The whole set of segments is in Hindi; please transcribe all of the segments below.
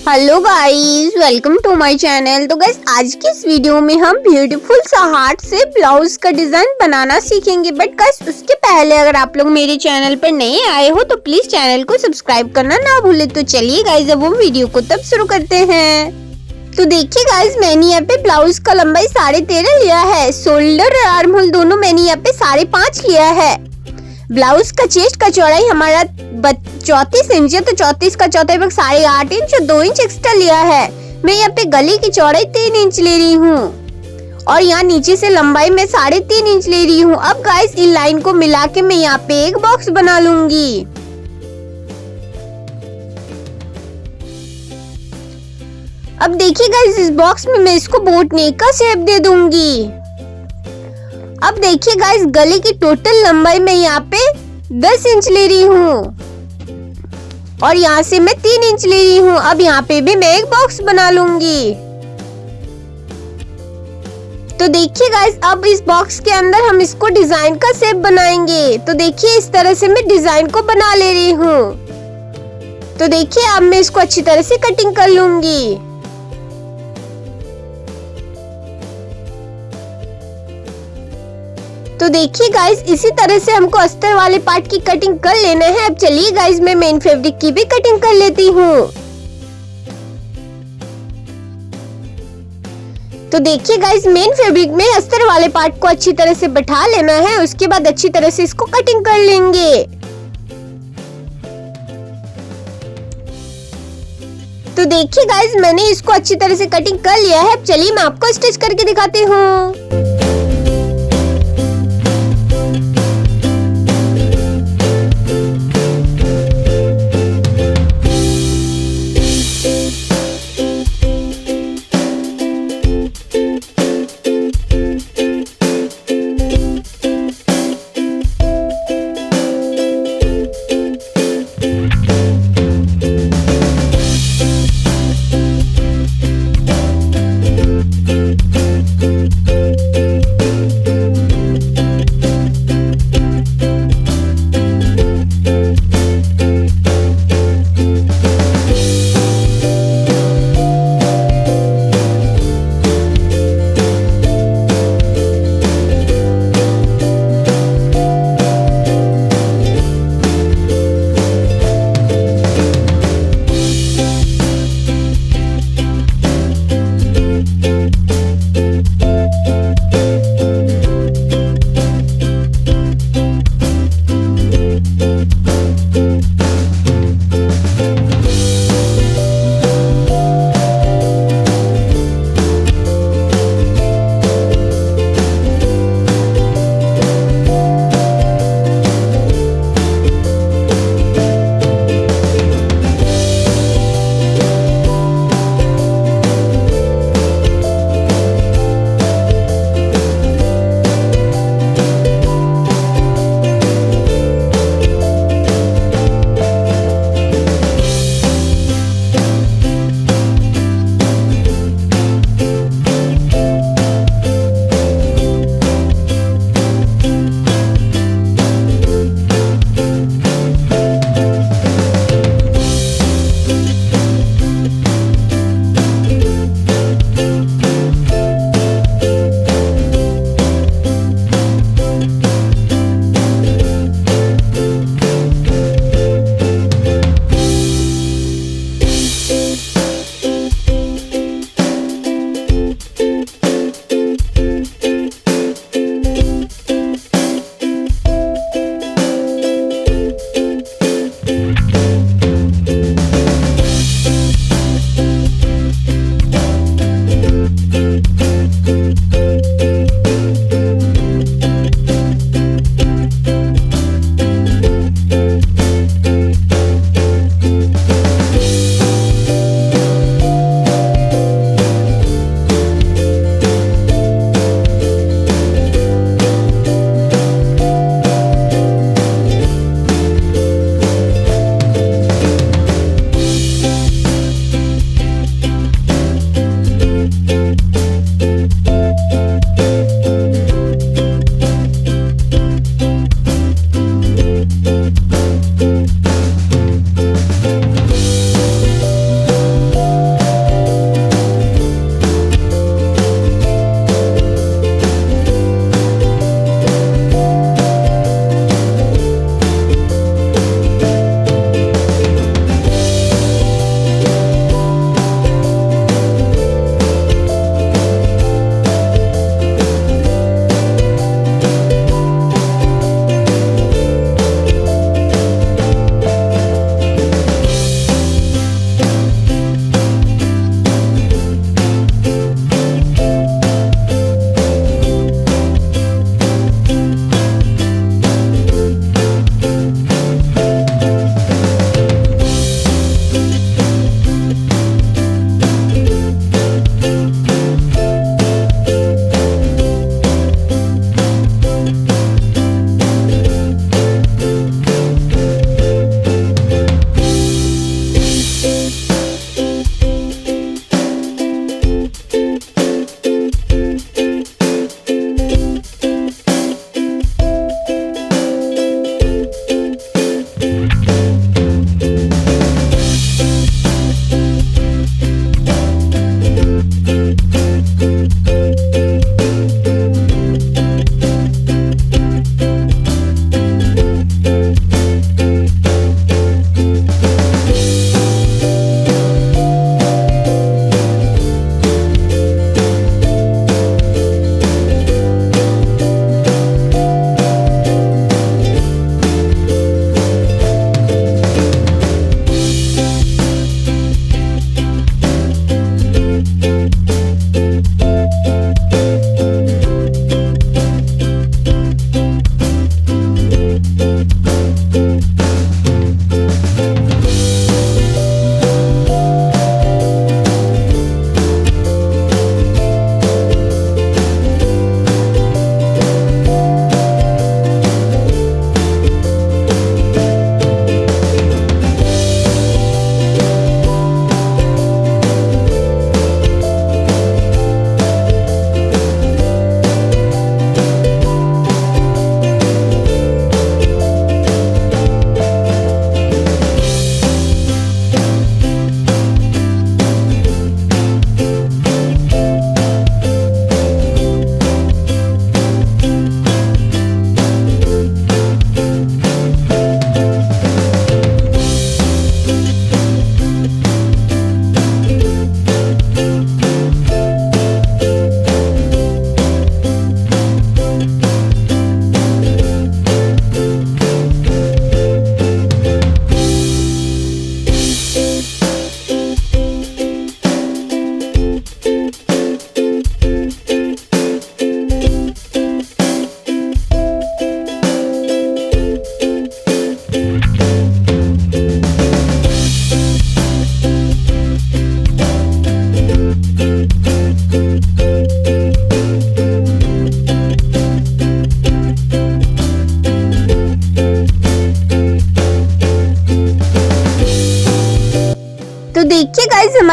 Hello guys, welcome to my channel. तो गाइस आज की इस वीडियो में हम ब्यूटीफुल सा हार्ट से ब्लाउज का डिजाइन बनाना सीखेंगे। बट गाइस उसके पहले अगर आप लोग मेरे चैनल पर नए आए हो तो प्लीज चैनल को सब्सक्राइब करना ना भूले। तो चलिए गाइस अब हम वीडियो को तब शुरू करते हैं। तो देखिए गाइस मैंने यहाँ पे ब्लाउज का लंबाई 13.5 लिया है। शोल्डर और आर्म होल दोनों मैंने यहाँ पे 5.5 लिया है। ब्लाउज का चेस्ट का चौड़ाई हमारा 34 इंच है, तो 34 का चौथाई भाग 8.5 इंच और 2 इंच एक्स्ट्रा लिया है। मैं यहाँ पे गले की चौड़ाई 3 इंच ले रही हूँ और यहाँ नीचे से लंबाई में 3.5 इंच ले रही हूँ। अब गाइस इन लाइन को मिला के मैं यहाँ पे एक बॉक्स बना लूंगी। अब देखिए गाइस इस बॉक्स में मैं इसको बोट नेक का शेप दे दूंगी। अब देखिए गाइस गले की टोटल लंबाई मैं यहाँ पे 10 इंच ले रही हूँ और यहाँ से मैं 3 इंच ले रही हूँ। अब यहाँ पे भी मैं एक बॉक्स बना लूंगी। तो देखिए गाइस अब इस बॉक्स के अंदर हम इसको डिजाइन का शेप बनाएंगे। तो देखिए इस तरह से मैं डिजाइन को बना ले रही हूँ। तो देखिए अब मैं इसको अच्छी तरह से कटिंग कर लूंगी। तो देखिए गाइस इसी तरह से हमको अस्तर वाले पार्ट की कटिंग कर लेना है। अब चलिए गाइस मैं मेन फैब्रिक की भी कटिंग कर लेती हूँ। तो देखिए गाइस मेन फैब्रिक में अस्तर वाले पार्ट को अच्छी तरह से बैठा लेना है। उसके बाद अच्छी तरह से इसको कटिंग कर लेंगे। तो देखिए गाइस मैंने इसको अच्छी तरह से कटिंग कर लिया है। अब चलिए मैं आपको स्टिच करके दिखाती हूँ।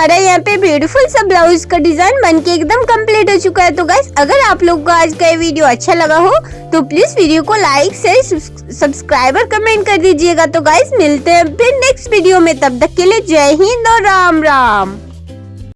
हमारा यहाँ पे ब्यूटीफुल सा ब्लाउज का डिजाइन बनके एकदम कंप्लीट हो चुका है। तो गाइस अगर आप लोग को आज का ये वीडियो अच्छा लगा हो तो प्लीज वीडियो को लाइक शेयर सब्सक्राइब और कमेंट कर दीजिएगा। तो गाइस मिलते हैं फिर नेक्स्ट वीडियो में, तब तक के लिए जय हिंद और राम राम।